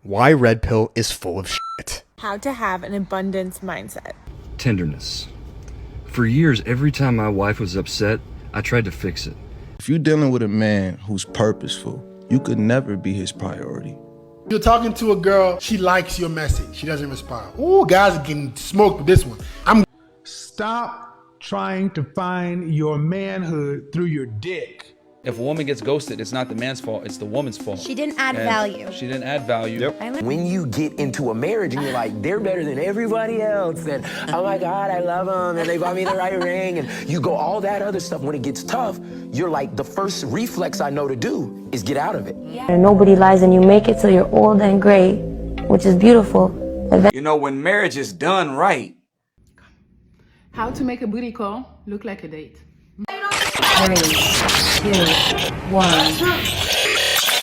Why red pill is full of shit. How to have an abundance mindset. Tenderness. For years, every time my wife was upset, I tried to fix it. If you're dealing with a man who's purposeful, you could never be his priority. You're talking to a girl, she likes your message, she doesn't respond. Ooh, guys are getting smoked with this one. Stop trying to find your manhood through your dick. If a woman gets ghosted, it's not the man's fault, it's the woman's fault. She didn't add value. She didn't add value. Yep. When you get into a marriage and you're like, they're better than everybody else, and oh my God, I love them, and they bought me the right ring, and you go all that other stuff. When it gets tough, you're like, the first reflex I know to do is get out of it. And nobody lies and you make it till you're old and gray, which is beautiful. You know, when marriage is done right. How to make a booty call look like a date. 3, 2, 1.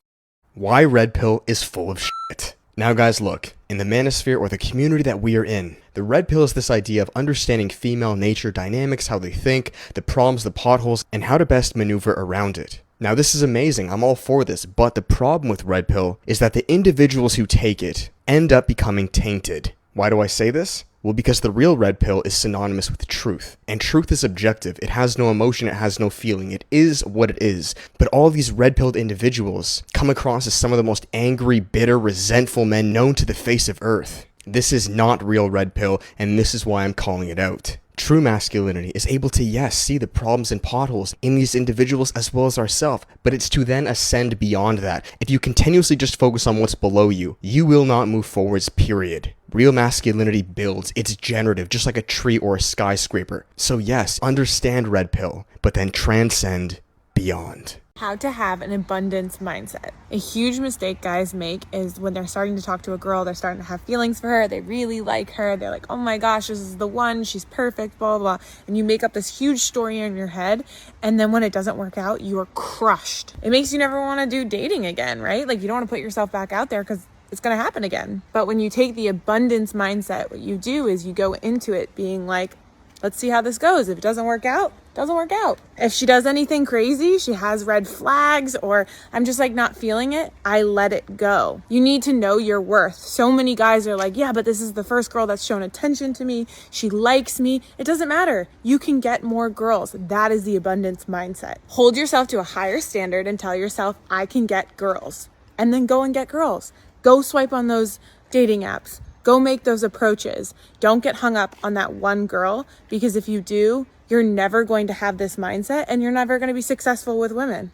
Why red pill is full of shit. Now guys, look, in the manosphere or the community that we are in, the red pill is this idea of understanding female nature dynamics, how they think, the problems, the potholes, and how to best maneuver around it. Now this is amazing, I'm all for this, but the problem with red pill is that the individuals who take it end up becoming tainted. Why do I say this? Well, because the real red pill is synonymous with truth, and truth is objective. It has no emotion, it has no feeling, it is what it is. But all these red-pilled individuals come across as some of the most angry, bitter, resentful men known to the face of Earth. This is not real red pill, and this is why I'm calling it out. True masculinity is able to, yes, see the problems and potholes in these individuals as well as ourselves, but it's to then ascend beyond that. If you continuously just focus on what's below you, you will not move forwards, period. Real masculinity builds, it's generative, just like a tree or a skyscraper. So yes, understand red pill, but then transcend beyond. How to have an abundance mindset. A huge mistake guys make is when they're starting to talk to a girl, they're starting to have feelings for her, they really like her, they're like, oh my gosh, this is the one, she's perfect, blah, blah, blah. And you make up this huge story in your head, and then when it doesn't work out, you are crushed. It makes you never want to do dating again, right? Like you don't want to put yourself back out there because it's going to happen again. But when you take the abundance mindset, what you do is you go into it being like, let's see how this goes. If it doesn't work out, doesn't work out. If she does anything crazy, she has red flags, or I'm just like not feeling it, I let it go. You need to know your worth. So many guys are like, yeah, but this is the first girl that's shown attention to me. She likes me. It doesn't matter. You can get more girls. That is the abundance mindset. Hold yourself to a higher standard and tell yourself, I can get girls. And then go and get girls. Go swipe on those dating apps. Go make those approaches. Don't get hung up on that one girl, because if you do, you're never going to have this mindset and you're never going to be successful with women.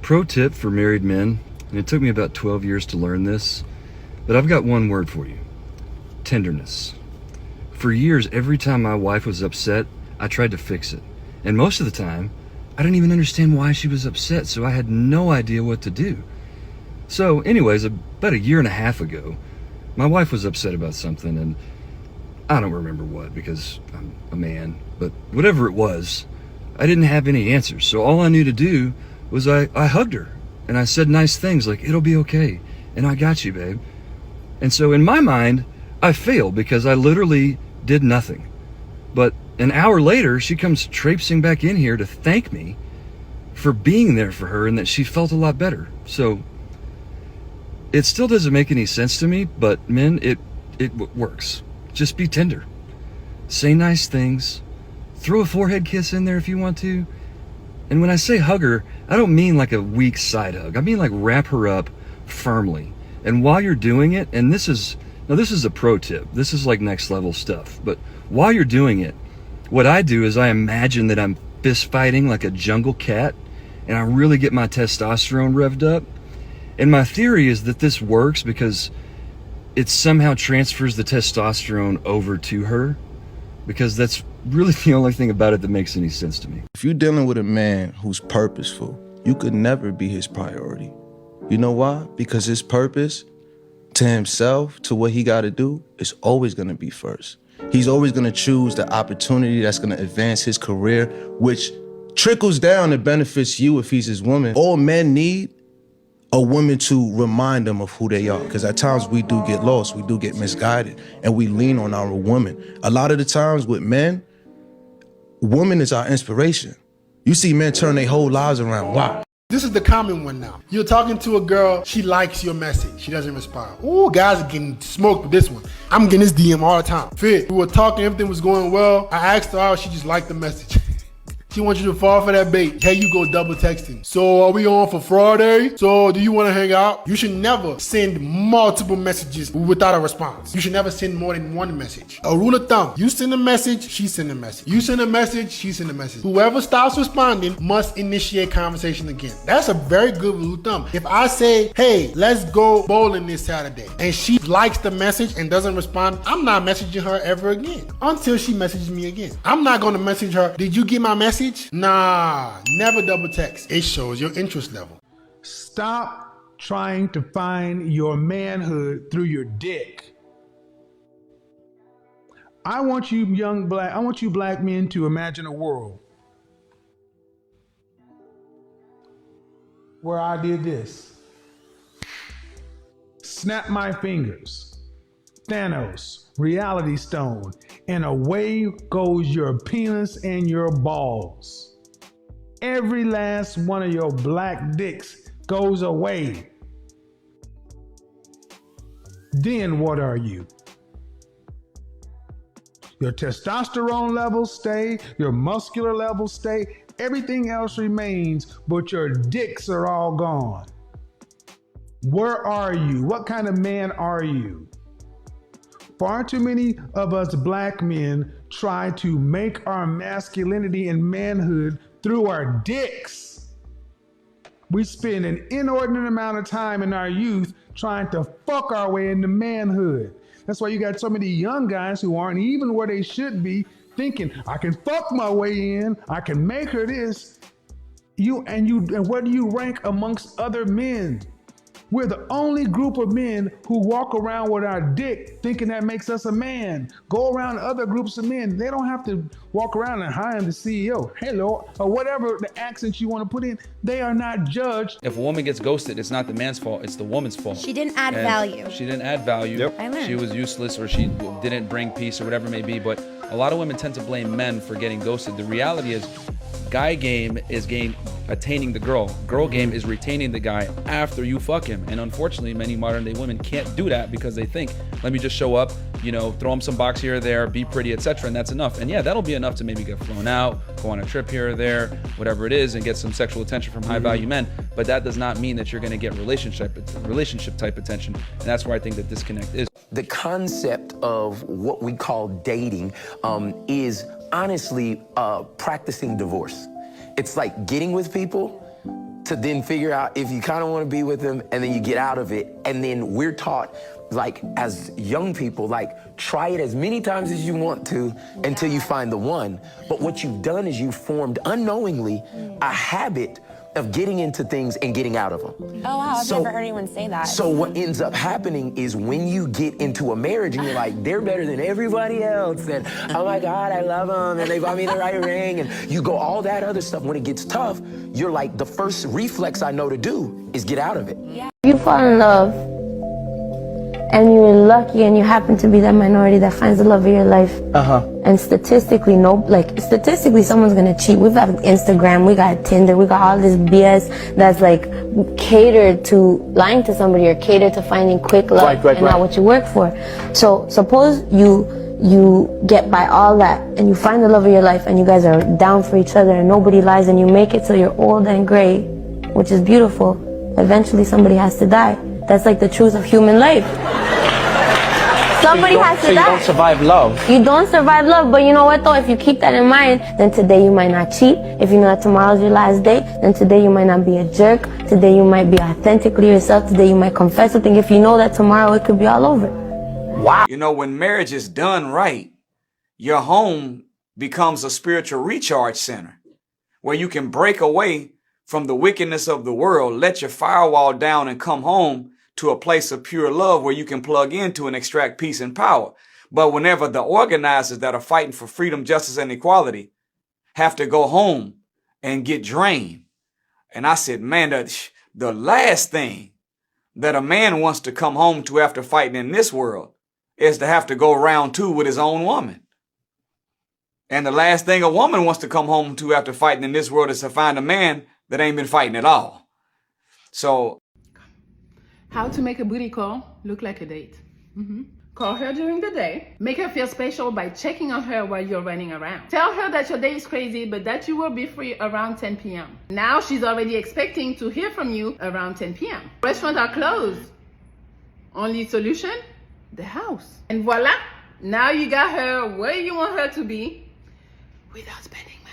Pro tip for married men, and it took me about 12 years to learn this, but I've got one word for you. Tenderness. For years, every time my wife was upset, I tried to fix it. And most of the time, I didn't even understand why she was upset, so I had no idea what to do. So anyways, about a year and a half ago, my wife was upset about something, and I don't remember what because I'm a man, but whatever it was, I didn't have any answers. So all I knew to do was I hugged her and I said nice things like, it'll be okay, and I got you, babe. And so in my mind, I failed because I literally did nothing. But an hour later, she comes traipsing back in here to thank me for being there for her and that she felt a lot better. So it still doesn't make any sense to me, but men, it works. Just be tender. Say nice things. Throw a forehead kiss in there if you want to. And when I say hug her, I don't mean like a weak side hug. I mean like wrap her up firmly. And while you're doing it, and this is a pro tip. This is like next level stuff. But while you're doing it, what I do is I imagine that I'm fist fighting like a jungle cat, and I really get my testosterone revved up. And my theory is that this works because it somehow transfers the testosterone over to her, because that's really the only thing about it that makes any sense to me. If you're dealing with a man who's purposeful, you could never be his priority. You know why? Because his purpose to himself, to what he got to do, is always going to be first. He's always going to choose the opportunity that's going to advance his career, which trickles down and benefits you if he's his woman. All men need a woman to remind them of who they are, because at times we do get lost, we do get misguided, and we lean on our woman. A lot of the times with men, woman is our inspiration. You see men turn their whole lives around. Why? This is the common one now. You're talking to a girl, she likes your message, she doesn't respond. Ooh, guys are getting smoked with this one. I'm getting this DM all the time. Fit, we were talking, everything was going well. I asked her out, she just liked the message. She wants you to fall for that bait. Here you go double texting. So are we on for Friday? So do you want to hang out? You should never send multiple messages without a response. You should never send more than one message. A rule of thumb, you send a message, she send a message. You send a message, she send a message. Whoever stops responding must initiate conversation again. That's a very good rule of thumb. If I say, hey, let's go bowling this Saturday, and she likes the message and doesn't respond, I'm not messaging her ever again until she messages me again. I'm not going to message her, did you get my message? Nah, never double text. It shows your interest level. Stop trying to find your manhood through your dick. I want you black men to imagine a world where I did this. Snap my fingers. Thanos, Reality Stone, and away goes your penis and your balls. Every last one of your black dicks goes away. Then what are you? Your testosterone levels stay, your muscular levels stay, everything else remains, but your dicks are all gone. Where are you? What kind of man are you? Far too many of us black men try to make our masculinity and manhood through our dicks. We spend an inordinate amount of time in our youth trying to fuck our way into manhood. That's why you got so many young guys who aren't even where they should be, thinking, I can fuck my way in, I can make her this. And where do you rank amongst other men? We're the only group of men who walk around with our dick thinking that makes us a man. Go around other groups of men. They don't have to walk around and hi, I'm the CEO, hello, or whatever the accent you want to put in. They are not judged. If a woman gets ghosted, it's not the man's fault, it's the woman's fault. She didn't add value. She didn't add value. Yep. I learned. She was useless, or she didn't bring peace, or whatever it may be. But a lot of women tend to blame men for getting ghosted. The reality is, guy game is attaining the girl. Girl game is retaining the guy after you fuck him. And unfortunately, many modern day women can't do that because they think, let me just show up, throw him some box here or there, be pretty, etc. And that's enough. And yeah, that'll be enough to maybe get flown out, go on a trip here or there, whatever it is, and get some sexual attention from high value men. But that does not mean that you're going to get relationship type attention. And that's where I think that disconnect is. The concept of what we call dating is honestly practicing divorce. It's like getting with people to then figure out if you kind of want to be with them, and then you get out of it. And then we're taught, like, as young people, like, try it as many times as you want to until you find the one. But what you've done is you've formed unknowingly a habit of getting into things and getting out of them. Oh, wow, I've never heard anyone say that. So what ends up happening is when you get into a marriage and you're like, they're better than everybody else, and oh my God, I love them, and they bought me the right ring, and you go all that other stuff. When it gets tough, you're like, the first reflex I know to do is get out of it. Yeah. You fall in love, and you're lucky and you happen to be that minority that finds the love of your life. And statistically, someone's gonna cheat. We've got Instagram, we got Tinder, we got all this BS that's like catered to lying to somebody or catered to finding quick love and not what you work for. So suppose you get by all that and you find the love of your life and you guys are down for each other and nobody lies and you make it till you're old and gray, which is beautiful. Eventually somebody has to die. That's like the truth of human life. Somebody has to die. You don't survive love. You don't survive love, but you know what though? If you keep that in mind, then today you might not cheat. If you know that tomorrow's your last day, then today you might not be a jerk. Today you might be authentically yourself. Today you might confess something. If you know that tomorrow it could be all over. Wow. When marriage is done right, your home becomes a spiritual recharge center where you can break away from the wickedness of the world, let your firewall down and come home to a place of pure love where you can plug into and extract peace and power. But whenever the organizers that are fighting for freedom, justice, and equality have to go home and get drained. And I said, man, the last thing that a man wants to come home to after fighting in this world is to have to go round two with his own woman. And the last thing a woman wants to come home to after fighting in this world is to find a man that ain't been fighting at all. So How to make a booty call look like a date. Call her during the day. Make her feel special by checking on her while you're running around. Tell her that your day is crazy, but that you will be free around 10 p.m. Now she's already expecting to hear from you around 10 p.m. Restaurants are closed. Only solution? The house. And voila, now you got her where you want her to be without spending money.